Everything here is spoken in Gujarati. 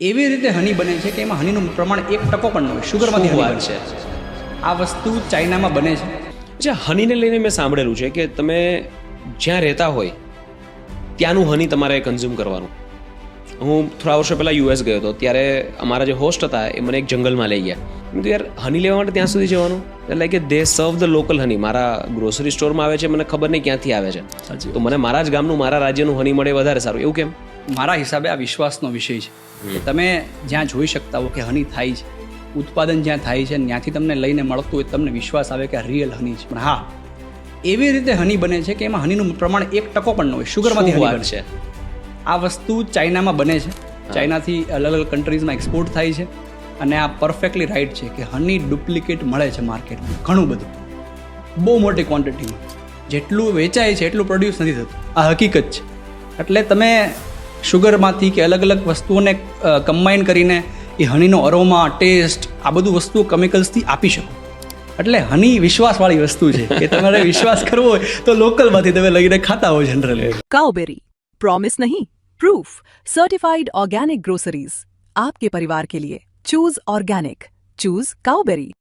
એવી રીતે હની બને છે કે એમાં હનીનું પ્રમાણ 1% પણ ન હોય, શુગરમાંથી શું હની વાત બને છે? છે। આ વસ્તુ ચાઇનામાં બને છે। અચ્છા, હનીને લઈને મેં સાંભળેલું છે કે તમે જ્યાં રહેતા હોય ત્યાંનું હની તમારે કન્ઝ્યુમ કરવાનું। હું થોડા વર્ષો પહેલાં યુએસ ગયો હતો, ત્યારે અમારા જે હોસ્ટ હતા એ મને એક જંગલમાં લઈ ગયા। મેં કીધું યાર, હની લેવા માટે ત્યાં સુધી જવાનું? એટલે કે દે સર્વ ધ લોકલ હની। મારા ગ્રોસરી સ્ટોરમાં આવે છે, મને ખબર નહીં ક્યાંથી આવે છે, તો મને મારા જ ગામનું, મારા રાજ્યનું હની મળે વધારે સારું, એવું કેમ? મારા હિસાબે આ વિશ્વાસનો વિષય છે કે તમે જ્યાં જોઈ શકતા હો કે હની થાય છે, ઉત્પાદન જ્યાં થાય છે, ત્યાંથી તમને લઈને મળતું હોય, તમને વિશ્વાસ આવે કે આ રિયલ હની છે। પણ હા, એવી રીતે હની બને છે કે એમાં હનીનું પ્રમાણ 1% પણ ન હોય, શુગરમાંથી શું હની વાત બને છે? છે। આ વસ્તુ ચાઇનામાં બને છે, ચાઇનાથી અલગ અલગ કન્ટ્રીઝમાં એક્સપોર્ટ થાય છે, અને આ પરફેક્ટલી રાઈટ છે કે હની ડુપ્લિકેટ મળે છે માર્કેટમાં, ઘણું બધું, બહુ મોટી ક્વોન્ટિટીમાં। જેટલું વેચાય છે એટલું પ્રોડ્યુસ નથી થતું, આ હકીકત છે। એટલે તમે શુગરમાંથી કે અલગ અલગ વસ્તુઓને કમ્બાઈન કરીને એ હનીનો અરોમા, ટેસ્ટ, આ બધું વસ્તુઓ કેમિકલ્સથી આપી શકો। એટલે હની વિશ્વાસવાળી વસ્તુ છે કે તમારે વિશ્વાસ કરવો હોય તો લોકલમાંથી તમે લઈને ખાતા હોય જનરલી। काउबेरी, प्रॉमिस नहीं, प्रूफ। सर्टिफाइड ऑर्गेनिक ग्रोसरीज आपके परिवार के लिए। Choose organic, choose काउबेरी।